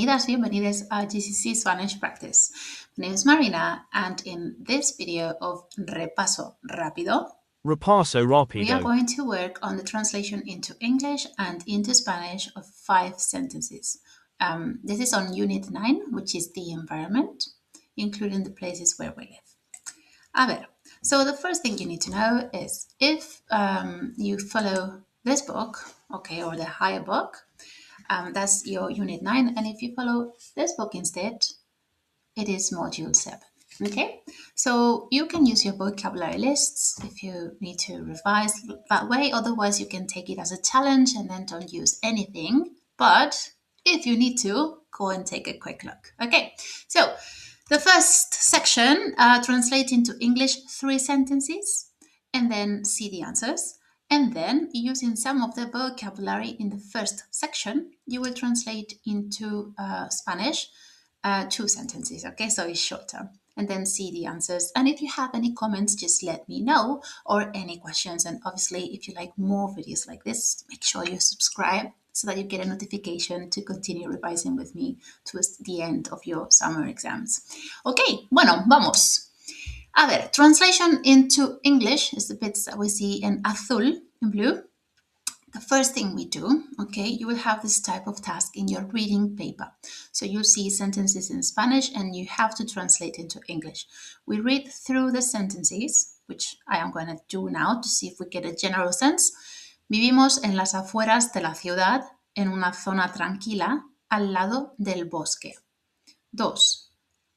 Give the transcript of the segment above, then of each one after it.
Bienvenidas a GCSE Spanish Practice. My name is Marina, and in this video of Repaso Rápido, we are going to work on the translation into English and into Spanish of 5 sentences. This is on Unit 9, which is the environment, including the places where we live. A ver, so the first thing you need to know is if you follow this book, okay, or the higher book, that's your Unit 9. And if you follow this book instead, it is Module 7. Okay, so you can use your vocabulary lists if you need to revise that way. Otherwise, you can take it as a challenge and then don't use anything. But if you need to, go and take a quick look. Okay, so the first section, translate into English 3 sentences and then see the answers. And then, using some of the vocabulary in the first section, you will translate into Spanish 2 sentences, okay? So it's shorter. And then see the answers. And if you have any comments, just let me know, or any questions. And obviously, if you like more videos like this, make sure you subscribe so that you get a notification to continue revising with me towards the end of your summer exams. Okay, bueno, vamos. A ver, translation into English is the bits that we see in azul, in blue. The first thing we do, okay, you will have this type of task in your reading paper. So you'll see sentences in Spanish and you have to translate into English. We read through the sentences, which I am going to do now to see if we get a general sense. Vivimos en las afueras de la ciudad, en una zona tranquila, al lado del bosque. 2.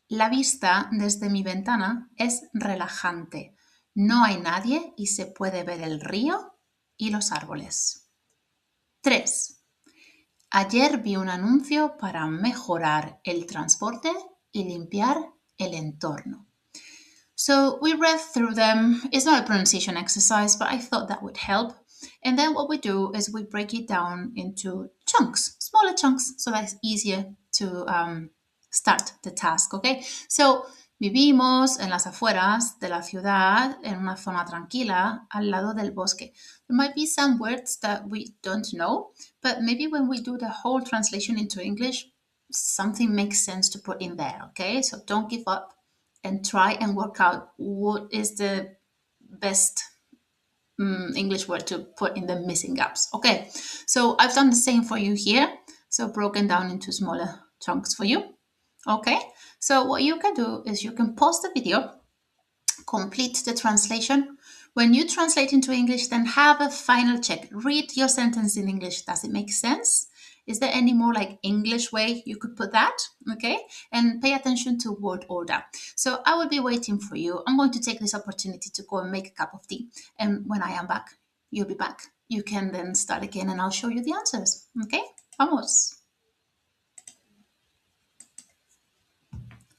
La vista desde mi ventana es relajante. No hay nadie y se puede ver el río y los árboles. 3. Ayer vi un anuncio para mejorar el transporte y limpiar el entorno. So we read through them. It's not a pronunciation exercise, but I thought that would help. And then what we do is we break it down into chunks, smaller chunks, so that it's easier to start the task, okay? So, vivimos en las afueras de la ciudad, en una zona tranquila, al lado del bosque. There might be some words that we don't know, but maybe when we do the whole translation into English, something makes sense to put in there, okay? So don't give up and try and work out what is the best English word to put in the missing gaps. Okay, so I've done the same for you here. So broken down into smaller chunks for you. Okay, so what you can do is you can pause the video, complete the translation. When you translate into English, then have a final check. Read your sentence in English. Does it make sense? Is there any more like English way you could put that? Okay, and pay attention to word order. So I will be waiting for you. I'm going to take this opportunity to go and make a cup of tea. And when I am back, you'll be back. You can then start again and I'll show you the answers. Okay, vamos.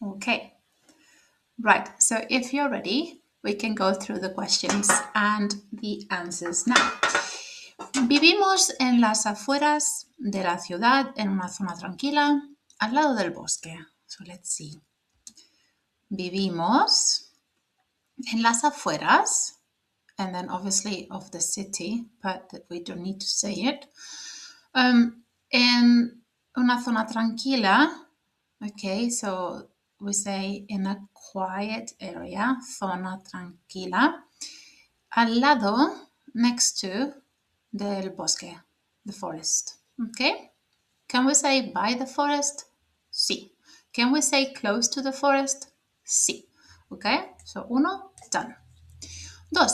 Okay, right. So if you're ready, we can go through the questions and the answers now. Vivimos en las afueras de la ciudad, en una zona tranquila, al lado del bosque. So let's see. Vivimos en las afueras, and then obviously of the city, but we don't need to say it. En una zona tranquila, okay, so we say in a quiet area, zona tranquila, al lado, next to, del bosque, the forest. Okay? Can we say by the forest? Sí. Can we say close to the forest? Sí. Okay? So, 1, done. 2.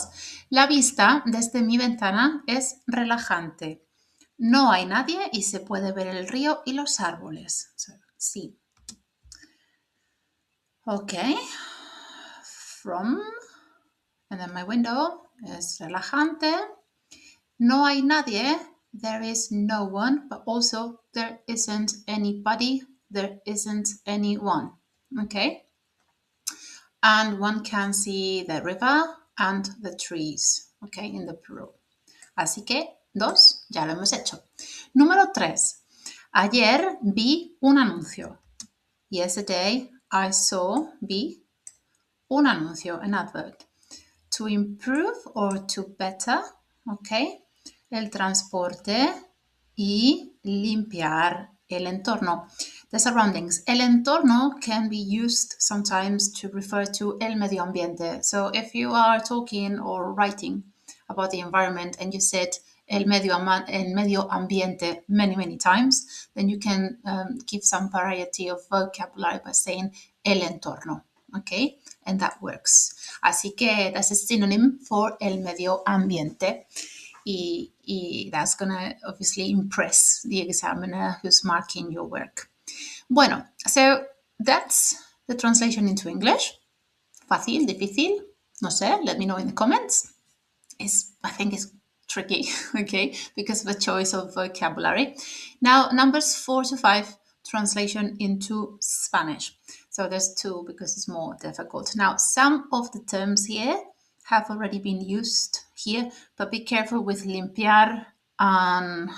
La vista desde mi ventana es relajante. No hay nadie y se puede ver el río y los árboles. So, sí. Okay. From, and then my window is relajante. No hay nadie, there is no one, but also there isn't anybody, there isn't anyone, okay? And one can see the river and the trees, okay, in the plural. Así que, 2, ya lo hemos hecho. Número 3, ayer vi un anuncio. Yesterday I vi un anuncio, an advert. To improve or to better, okay? El transporte y limpiar el entorno. The surroundings. El entorno can be used sometimes to refer to el medio ambiente. So if you are talking or writing about the environment and you said el medio ambiente many times, then you can give some variety of vocabulary by saying el entorno. Okay, and that works. Así que that's a synonym for el medio ambiente. Y that's gonna obviously impress the examiner who's marking your work. Bueno, so that's the translation into English. Fácil, difícil, no sé, let me know in the comments. I think it's tricky, okay, because of the choice of vocabulary. Now, numbers 4 to 5, translation into Spanish. So there's 2 because it's more difficult. Now, some of the terms here have already been used here, but be careful with limpiar and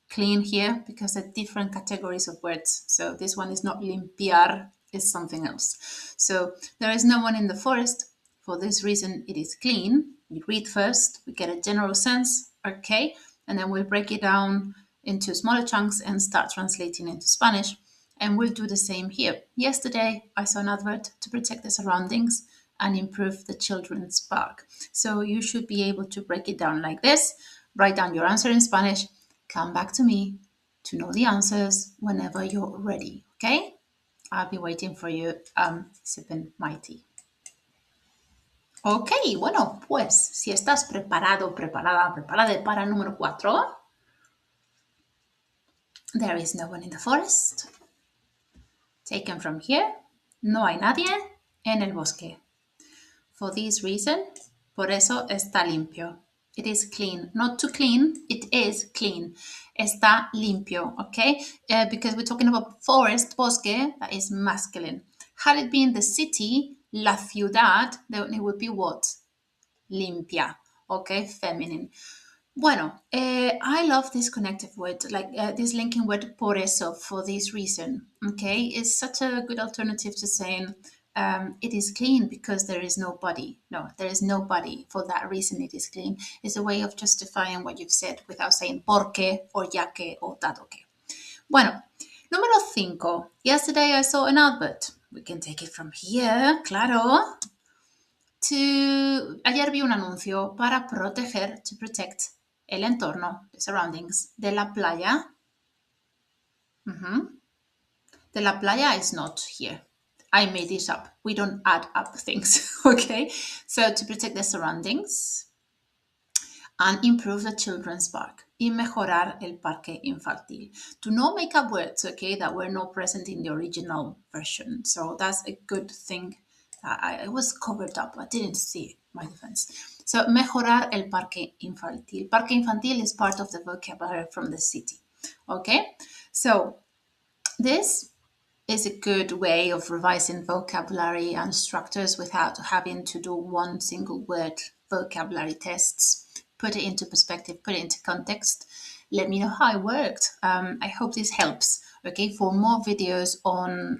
clean here because they're different categories of words. So this one is not limpiar, it's something else. So there is no one in the forest. For this reason, it is clean. We read first, we get a general sense, okay, and then we'll break it down into smaller chunks and start translating into Spanish. And we'll do the same here. Yesterday, I saw an advert to protect the surroundings and improve the children's park. So you should be able to break it down like this, write down your answer in Spanish, come back to me to know the answers whenever you're ready, okay? I'll be waiting for you, sipping my tea. Ok, bueno, pues si estás preparado, preparada para el número 4. There is no one in the forest. Taken from here. No hay nadie en el bosque. For this reason, por eso está limpio. It is clean. Not too clean, it is clean. Está limpio, okay? Because we're talking about forest, bosque, that is masculine. Had it been the city, la ciudad, then it would be what? Limpia, okay? Feminine. Bueno, I love this connective word, like this linking word por eso, for this reason, okay? It's such a good alternative to saying it is clean because there is nobody. No, there is nobody. For that reason, it is clean. It's a way of justifying what you've said without saying porque or ya que or dado que. Bueno, número 5. Yesterday I saw an advert. We can take it from here, claro. Ayer vi un anuncio para proteger, to protect, el entorno, the surroundings, de la playa. De la playa is not here. I made this up. We don't add up things, okay? So to protect the surroundings and improve the children's park. Y mejorar el parque infantil. To not make up words, okay, that were not present in the original version. So that's a good thing. I was covered up. I didn't see it, my defense. So, mejorar el parque infantil. Parque infantil is part of the vocabulary from the city. Okay? So, this is a good way of revising vocabulary and structures without having to do one single word vocabulary tests. Put it into perspective, put it into context. Let me know how it worked. I hope this helps. Okay, for more videos on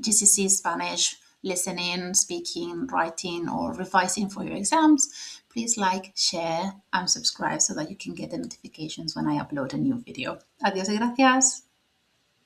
GCSE Spanish, listening, speaking, writing, or revising for your exams, please like, share, and subscribe so that you can get the notifications when I upload a new video. Adiós y gracias.